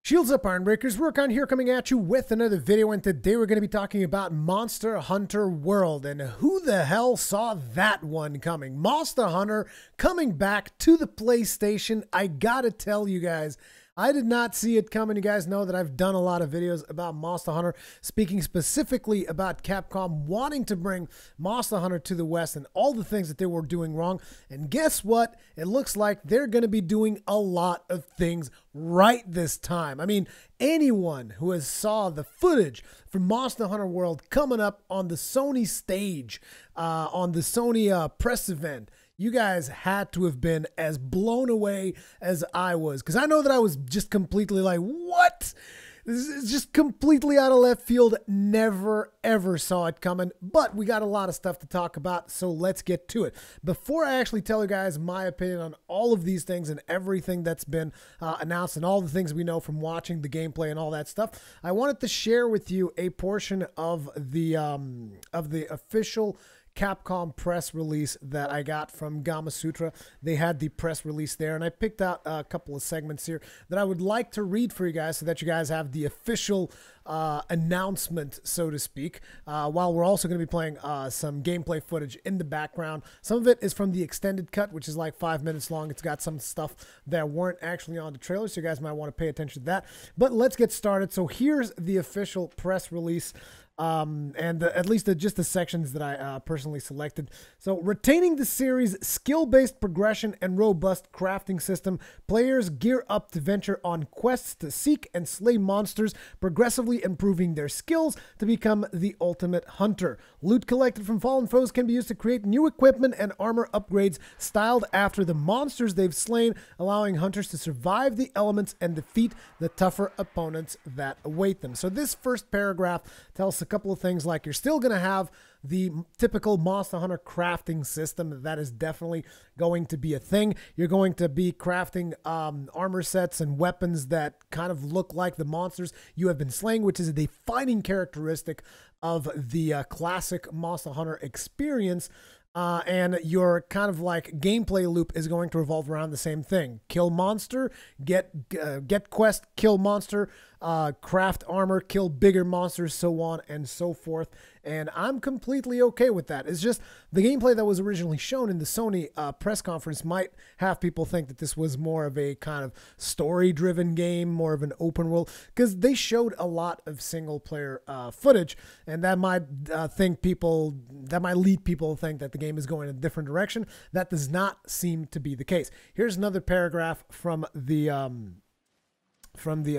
Shields up, Ironbreakers. Rook here coming at you with another video, and today we're going to be talking about Monster Hunter World. And who the hell saw that one coming? Monster Hunter coming back to the PlayStation. I gotta tell you guys, I did not see it coming. You guys know that I've done a lot of videos about Monster Hunter, speaking specifically about Capcom wanting to bring Monster Hunter to the West and all the things that they were doing wrong. And guess what? It looks like they're going to be doing a lot of things right this time. I mean, anyone who has saw the footage from Monster Hunter World coming up on the Sony stage, on the Sony press event, you guys had to have been as blown away as I was, because I know that I was just completely like, what? This is just completely out of left field. Never, ever saw it coming, but we got a lot of stuff to talk about, so let's get to it. Before I actually tell you guys my opinion on all of these things and everything that's been announced and all the things we know from watching the gameplay and all that stuff, I wanted to share with you a portion of the official Capcom press release that I got from Gamasutra. They had the press release there, and I picked out a couple of segments here that I would like to read for you guys so that you guys have the official announcement, so to speak, while we're also going to be playing some gameplay footage in the background. Some of it is from the extended cut, which is like 5 minutes long. It's got some stuff that weren't actually on the trailer, so you guys might want to pay attention to that. But let's get started. So here's the official press release. At least just the sections that I personally selected. So, retaining the series' skill-based progression and robust crafting system, players gear up to venture on quests to seek and slay monsters, progressively improving their skills to become the ultimate hunter. Loot collected from fallen foes can be used to create new equipment and armor upgrades styled after the monsters they've slain, allowing hunters to survive the elements and defeat the tougher opponents that await them. So this first paragraph tells a couple of things, like you're still going to have the typical Monster Hunter crafting system. That is definitely going to be a thing. You're going to be crafting armor sets and weapons that kind of look like the monsters you have been slaying, which is a defining characteristic of the classic Monster Hunter experience. And your kind of like gameplay loop is going to revolve around the same thing. Kill monster, get quest, kill monster, craft armor, kill bigger monsters, so on and so forth. And I'm completely okay with that. It's just the gameplay that was originally shown in the Sony press conference might have people think that this was more of a kind of story-driven game, more of an open world, because they showed a lot of single-player footage, and that might lead people to think that the game is going in a different direction. That does not seem to be the case. Here's another paragraph from the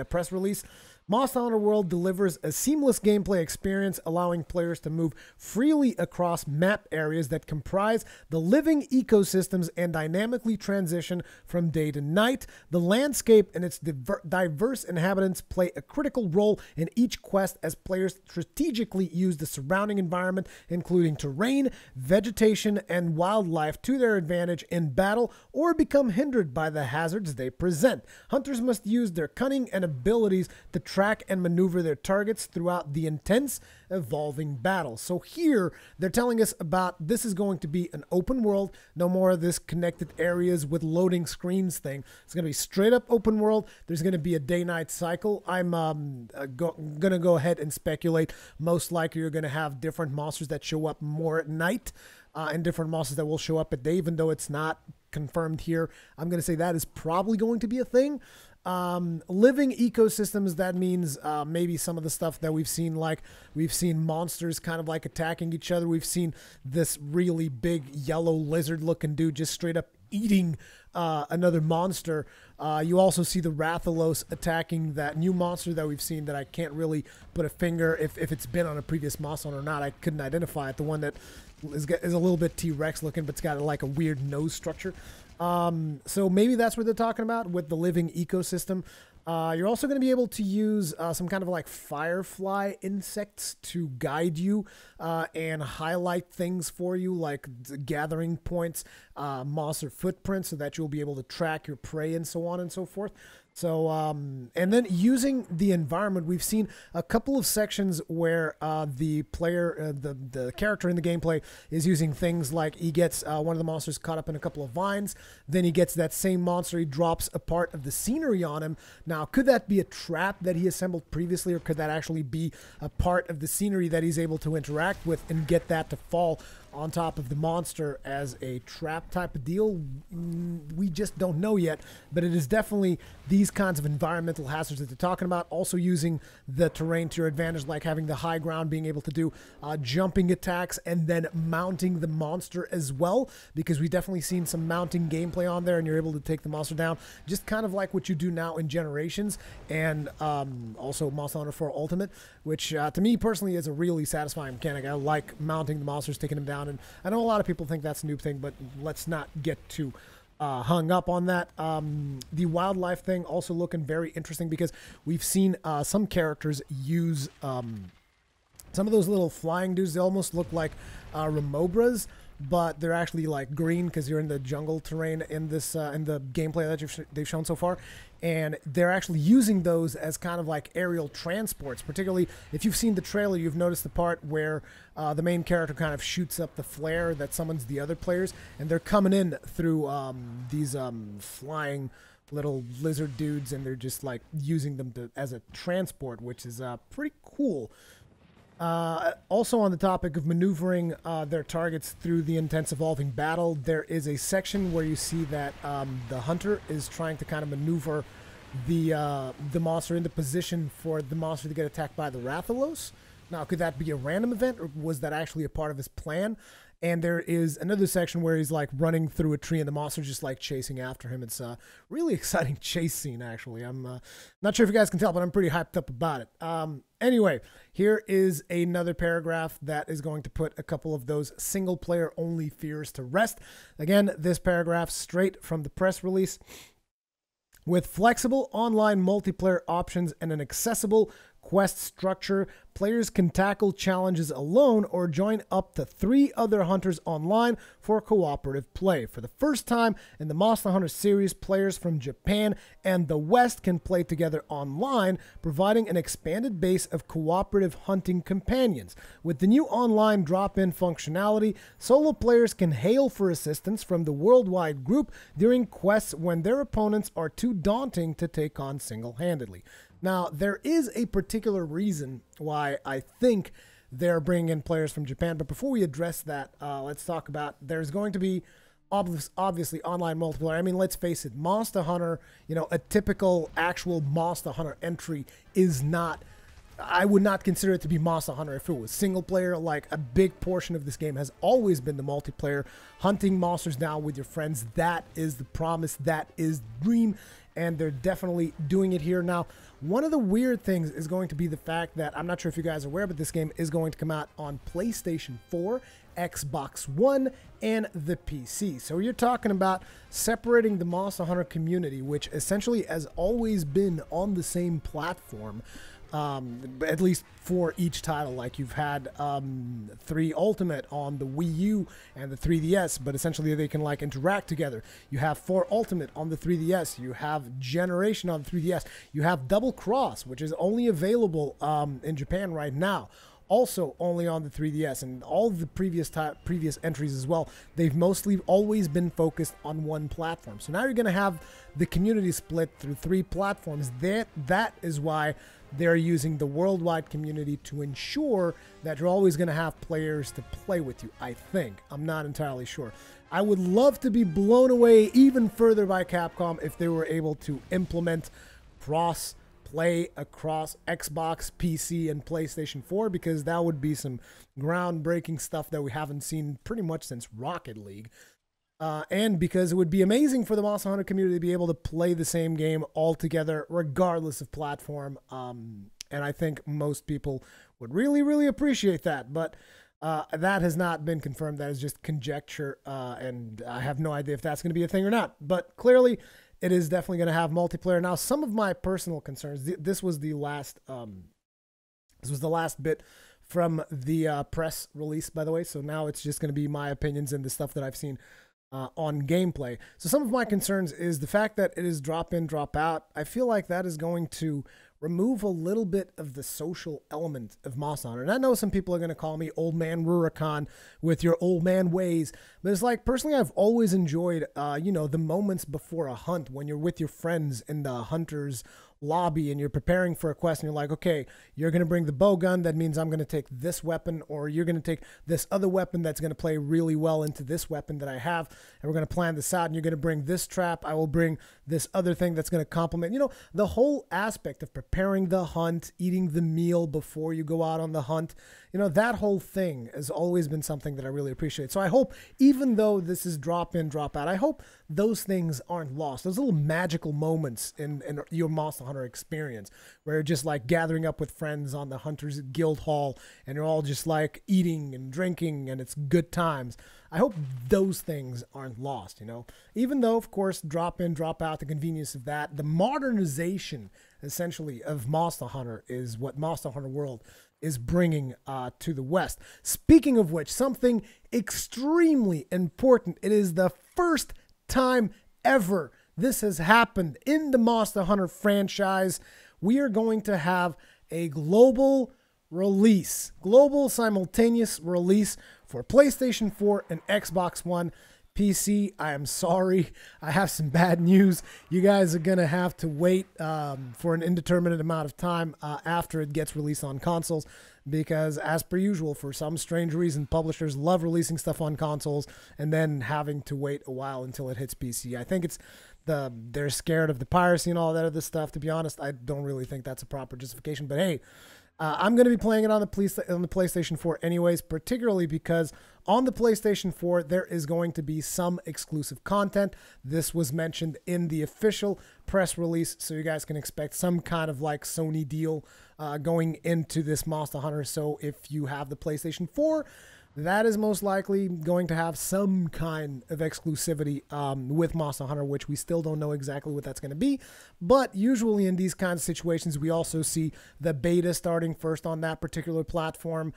press release. Monster Hunter World delivers a seamless gameplay experience, allowing players to move freely across map areas that comprise the living ecosystems and dynamically transition from day to night. The landscape and its diverse inhabitants play a critical role in each quest as players strategically use the surrounding environment, including terrain, vegetation, and wildlife, to their advantage in battle or become hindered by the hazards they present. Hunters must use their cunning and abilities to track and maneuver their targets throughout the intense, evolving battle. So here, they're telling us about this is going to be an open world, no more of this connected areas with loading screens thing. It's going to be straight up open world. There's going to be a day-night cycle. I'm going to go ahead and speculate. Most likely you're going to have different monsters that show up more at night, and different monsters that will show up at day, even though it's not confirmed here. I'm going to say that is probably going to be a thing. Living ecosystems, that means maybe some of the stuff that we've seen, like we've seen monsters kind of like attacking each other. We've seen this really big yellow lizard looking dude just straight up eating another monster. You also see the Rathalos attacking that new monster that we've seen that I can't really put a finger if it's been on a previous Monster Hunter or not. I couldn't identify it. The one that is a little bit T-Rex looking, but it's got like a weird nose structure. So maybe that's what they're talking about with the living ecosystem. You're also going to be able to use some kind of like firefly insects to guide you and highlight things for you, like gathering points, monster footprints, so that you'll be able to track your prey and so on and so forth. So, and then using the environment, we've seen a couple of sections where the player, the character in the gameplay is using things like he gets one of the monsters caught up in a couple of vines, then he gets that same monster, he drops a part of the scenery on him. Now, Now, could that be a trap that he assembled previously, or could that actually be a part of the scenery that he's able to interact with and get that to fall on top of the monster as a trap type of deal? We just don't know yet, but it is definitely these kinds of environmental hazards that they're talking about. Also using the terrain to your advantage, like having the high ground, being able to do jumping attacks, and then mounting the monster as well, because we've definitely seen some mounting gameplay on there, and you're able to take the monster down, just kind of like what you do now in Generations, and also Monster Hunter 4 Ultimate, which to me personally is a really satisfying mechanic. I like mounting the monsters, taking them down, and I know a lot of people think that's a noob thing, but let's not get too hung up on that. The wildlife thing also looking very interesting, because we've seen some characters use some of those little flying dudes. They almost look like Remobras, but they're actually like green because you're in the jungle terrain in this in the gameplay that they've shown so far, and they're actually using those as kind of like aerial transports. Particularly if you've seen the trailer, you've noticed the part where the main character kind of shoots up the flare that summons the other players, and they're coming in through these flying little lizard dudes, and they're just like using them as a transport, which is pretty cool. Also on the topic of maneuvering their targets through the intense evolving battle, there is a section where you see that the hunter is trying to kind of maneuver the monster into position for the monster to get attacked by the Rathalos. Now, could that be a random event, or was that actually a part of his plan? And there is another section where he's like running through a tree and the monster's just like chasing after him. It's a really exciting chase scene, actually. I'm not sure if you guys can tell, but I'm pretty hyped up about it. Anyway, here is another paragraph that is going to put a couple of those single player only fears to rest. Again, this paragraph straight from the press release. With flexible online multiplayer options and an accessible quest structure, players can tackle challenges alone or join up to 3 other hunters online for cooperative play. For the first time in the Monster Hunter series, players from Japan and the West can play together online, providing an expanded base of cooperative hunting companions. With the new online drop-in functionality, solo players can hail for assistance from the worldwide group during quests when their opponents are too daunting to take on single-handedly. Now, there is a particular reason why I think they're bringing in players from Japan, but before we address that, let's talk about, there's going to be obviously online multiplayer. I mean, let's face it, Monster Hunter, you know, a typical actual Monster Hunter entry is not, I would not consider it to be Monster Hunter if it was single player. Like, a big portion of this game has always been the multiplayer, hunting monsters down with your friends. That is the promise, that is the dream, and they're definitely doing it here. Now, one of the weird things is going to be the fact that, I'm not sure if you guys are aware, but this game is going to come out on PlayStation 4, Xbox One, and the PC. So you're talking about separating the Monster Hunter community, which essentially has always been on the same platform, at least for each title. Like, you've had 3 Ultimate on the Wii U and the 3DS, but essentially they can like interact together. You have 4 Ultimate on the 3DS. You have Generation on the 3DS. You have Double Cross, which is only available in Japan right now, also only on the 3DS, and all the previous entries as well. They've mostly always been focused on one platform. So now you're going to have the community split through 3 platforms. That is why they're using the worldwide community to ensure that you're always going to have players to play with you, I think. I'm not entirely sure. I would love to be blown away even further by Capcom if they were able to implement cross-play across Xbox, PC, and PlayStation 4, because that would be some groundbreaking stuff that we haven't seen pretty much since Rocket League. And because it would be amazing for the Monster Hunter community to be able to play the same game all together, regardless of platform. And I think most people would really, really appreciate that. But that has not been confirmed. That is just conjecture, and I have no idea if that's going to be a thing or not. But clearly, it is definitely going to have multiplayer. Now, some of my personal concerns. This was the last. This was the last bit from the press release, by the way. So now it's just going to be my opinions and the stuff that I've seen on gameplay. So some of my concerns is the fact that it is drop in, drop out. I feel like that is going to remove a little bit of the social element of Monster Hunter. And I know some people are going to call me old man Rurikon with your old man ways, but it's like, personally, I've always enjoyed, you know, the moments before a hunt when you're with your friends in the hunter's lobby and you're preparing for a quest and you're like, okay, you're going to bring the bow gun. That means I'm going to take this weapon, or you're going to take this other weapon that's going to play really well into this weapon that I have. And we're going to plan this out, and you're going to bring this trap. I will bring this other thing that's going to complement, you know, the whole aspect of preparing the hunt, eating the meal before you go out on the hunt. You know, that whole thing has always been something that I really appreciate. So I hope, even though this is drop in, drop out, I hope those things aren't lost. Those little magical moments in your Monster Hunter experience, where you're just like gathering up with friends on the Hunters Guild Hall and you're all just like eating and drinking and it's good times. I hope those things aren't lost, you know, even though, of course, drop in, drop out, the convenience of that, the modernization essentially of Monster Hunter is what Monster Hunter World is bringing to the West. Speaking of which, something extremely important. It is the first time ever this has happened in the Monster Hunter franchise. We are going to have a global release, global simultaneous release for PlayStation 4 and Xbox One. PC, I am sorry, I have some bad news. You guys are going to have to wait for an indeterminate amount of time after it gets released on consoles, because as per usual, for some strange reason, publishers love releasing stuff on consoles and then having to wait a while until it hits PC. I think it's they're scared of the piracy and all that other stuff. To be honest, I don't really think that's a proper justification, but hey, I'm going to be playing it on the PlayStation 4 anyways, particularly because on the PlayStation 4, there is going to be some exclusive content. This was mentioned in the official press release, so you guys can expect some kind of like Sony deal going into this Monster Hunter. So if you have the PlayStation 4, that is most likely going to have some kind of exclusivity with Monster Hunter, which we still don't know exactly what that's going to be. But usually in these kinds of situations, we also see the beta starting first on that particular platform,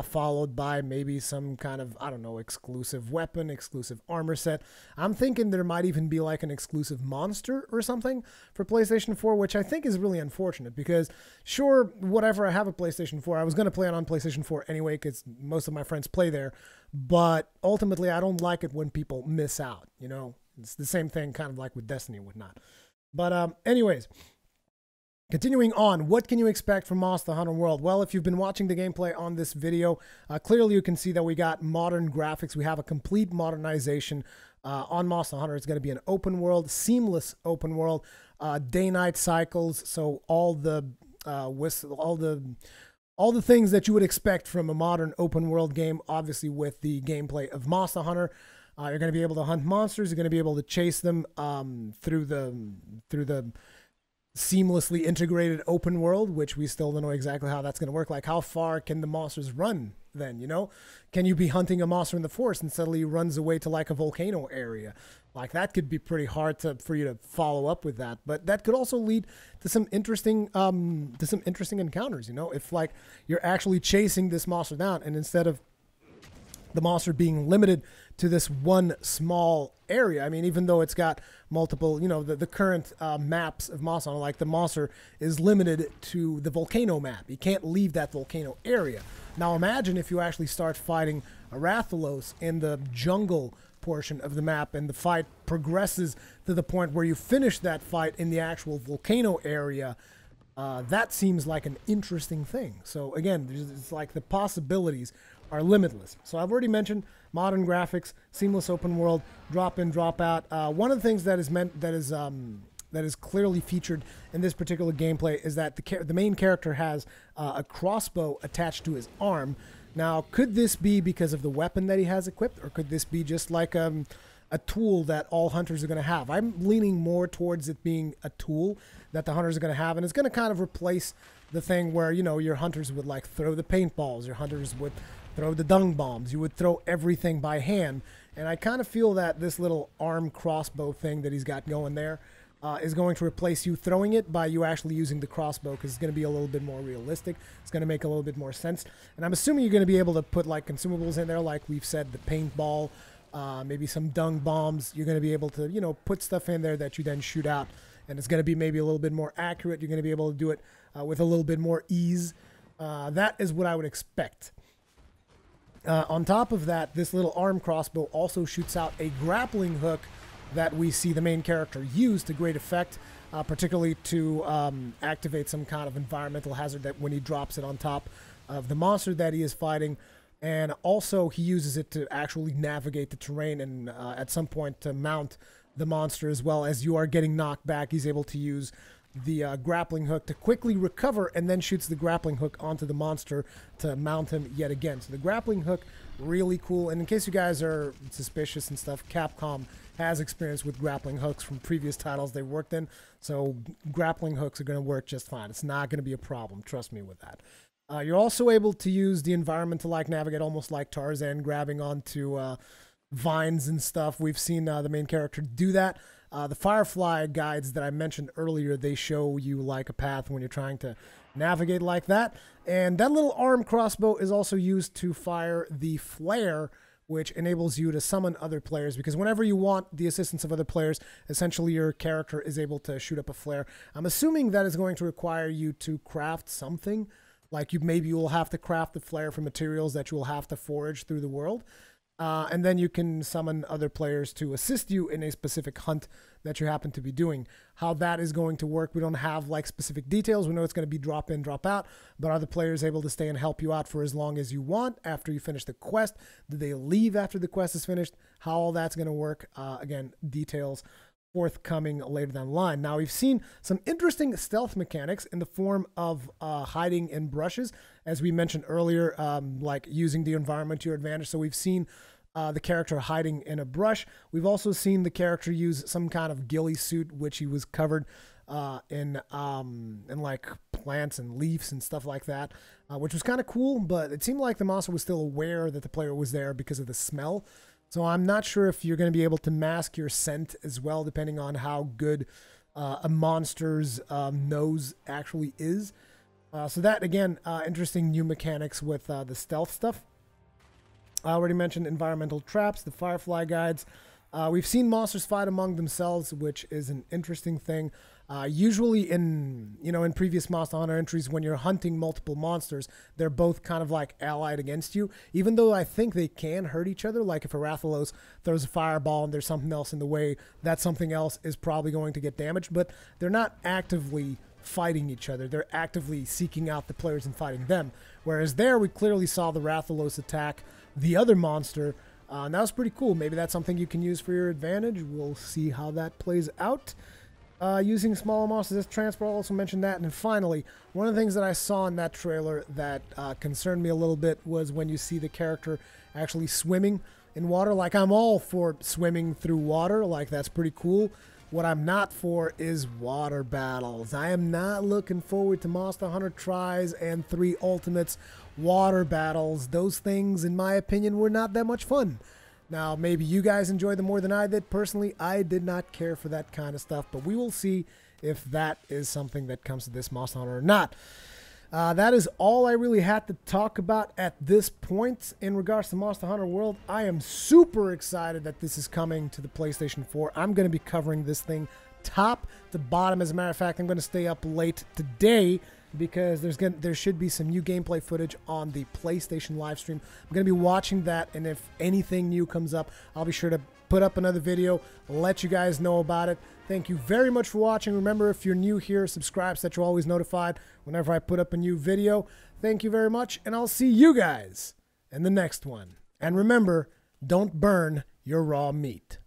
followed by maybe some kind of, I don't know, exclusive weapon, exclusive armor set. I'm thinking there might even be like an exclusive monster or something for PlayStation 4, which I think is really unfortunate because, sure, whatever, I have a PlayStation 4. I was going to play it on PlayStation 4 anyway because most of my friends play there, but ultimately I don't like it when people miss out, you know. It's the same thing kind of like with Destiny and whatnot. But anyways, continuing on, what can you expect from Monster Hunter World? Well, if you've been watching the gameplay on this video, clearly you can see that we got modern graphics. We have a complete modernization on Monster Hunter. It's going to be an open world, seamless open world, day-night cycles. So all the things that you would expect from a modern open world game, obviously with the gameplay of Monster Hunter. You're going to be able to hunt monsters. You're going to be able to chase them through the seamlessly integrated open world, which we still don't know exactly how that's going to work. Like, how far can the monsters run then, you know? Can you be hunting a monster in the forest and suddenly he runs away to like a volcano area? Like, that could be pretty hard for you to follow up with that. But that could also lead to some interesting encounters, you know? If like you're actually chasing this monster down, and instead of the monster being limited to this one small area. I mean, even though it's got multiple, you know, the current maps of Monster Hunter, like the monster is limited to the volcano map. You can't leave that volcano area. Now imagine if you actually start fighting a Rathalos in the jungle portion of the map and the fight progresses to the point where you finish that fight in the actual volcano area. That seems like an interesting thing. So again, it's like the possibilities are limitless. So I've already mentioned modern graphics, seamless open world, drop in, drop out. One of the things that is clearly featured in this particular gameplay is that the main character has a crossbow attached to his arm. Now, could this be because of the weapon that he has equipped, or could this be just like a tool that all hunters are going to have? I'm leaning more towards it being a tool that the hunters are going to have, and it's going to kind of replace the thing where, you know, your hunters would like throw the paintballs, your hunters would throw the dung bombs, you would throw everything by hand. And I kind of feel that this little arm crossbow thing that he's got going there is going to replace you throwing it by you actually using the crossbow, because it's going to be a little bit more realistic. It's going to make a little bit more sense. And I'm assuming you're going to be able to put like consumables in there, like we've said, the paintball, maybe some dung bombs. You're going to be able to, you know, put stuff in there that you then shoot out, and it's going to be maybe a little bit more accurate. You're going to be able to do it with a little bit more ease. That is what I would expect. On top of that, this little arm crossbow also shoots out a grappling hook that we see the main character use to great effect, particularly to activate some kind of environmental hazard that when he drops it on top of the monster that he is fighting. And also he uses it to actually navigate the terrain and at some point to mount the monster as well. As you are getting knocked back, he's able to use the grappling hook to quickly recover and then shoots the grappling hook onto the monster to mount him yet again. So the grappling hook, really cool. And in case you guys are suspicious and stuff, Capcom has experience with grappling hooks from previous titles they've worked in. So grappling hooks are going to work just fine. It's not going to be a problem. Trust me with that. You're also able to use the environment to navigate almost like Tarzan, grabbing onto vines and stuff. We've seen the main character do that. The Firefly guides that I mentioned earlier, they show you like a path when you're trying to navigate like that. And that little arm crossbow is also used to fire the flare, which enables you to summon other players, because whenever you want the assistance of other players, essentially your character is able to shoot up a flare. I'm assuming that is going to require you to craft something. Like maybe you will have to craft the flare from materials that you will have to forage through the world. And then you can summon other players to assist you in a specific hunt that you happen to be doing. How that is going to work, we don't have like specific details. We know it's going to be drop in, drop out, but are the players able to stay and help you out for as long as you want after you finish the quest? Do they leave after the quest is finished? How all that's going to work? Again, details forthcoming later down the line. Now, we've seen some interesting stealth mechanics in the form of hiding in brushes, as we mentioned earlier, like using the environment to your advantage. So we've seen the character hiding in a brush. We've also seen the character use some kind of ghillie suit, which he was covered in like plants and leaves and stuff like that, which was kind of cool, but it seemed like the monster was still aware that the player was there because of the smell. So I'm not sure if you're going to be able to mask your scent as well, depending on how good a monster's nose actually is. So that, again, interesting new mechanics with the stealth stuff. I already mentioned environmental traps, the Firefly guides. We've seen monsters fight among themselves, which is an interesting thing. Usually in previous Monster Hunter entries, when you're hunting multiple monsters, they're both kind of like allied against you, even though I think they can hurt each other. Like if a Rathalos throws a fireball and there's something else in the way, that something else is probably going to get damaged, but they're not actively fighting each other. They're actively seeking out the players and fighting them. Whereas there, we clearly saw the Rathalos attack the other monster, and that was pretty cool. Maybe that's something you can use for your advantage. We'll see how that plays out. Using smaller monsters as transport, I'll also mention that. And then finally, one of the things that I saw in that trailer that concerned me a little bit was when you see the character actually swimming in water. Like, I'm all for swimming through water. Like, that's pretty cool. What I'm not for is water battles. I am not looking forward to Monster Hunter Tries and 3 Ultimates water battles. Those things, in my opinion, were not that much fun. Now, maybe you guys enjoyed them more than I did. Personally, I did not care for that kind of stuff, but we will see if that is something that comes to this Monster Hunter or not. That is all I really had to talk about at this point in regards to Monster Hunter World. I am super excited that this is coming to the PlayStation 4. I'm going to be covering this thing top to bottom. As a matter of fact, I'm going to stay up late today because there should be some new gameplay footage on the PlayStation live stream. I'm going to be watching that, and if anything new comes up, I'll be sure to put up another video, let you guys know about it. Thank you very much for watching. Remember, if you're new here, subscribe so that you're always notified whenever I put up a new video. Thank you very much, and I'll see you guys in the next one. And remember, don't burn your raw meat.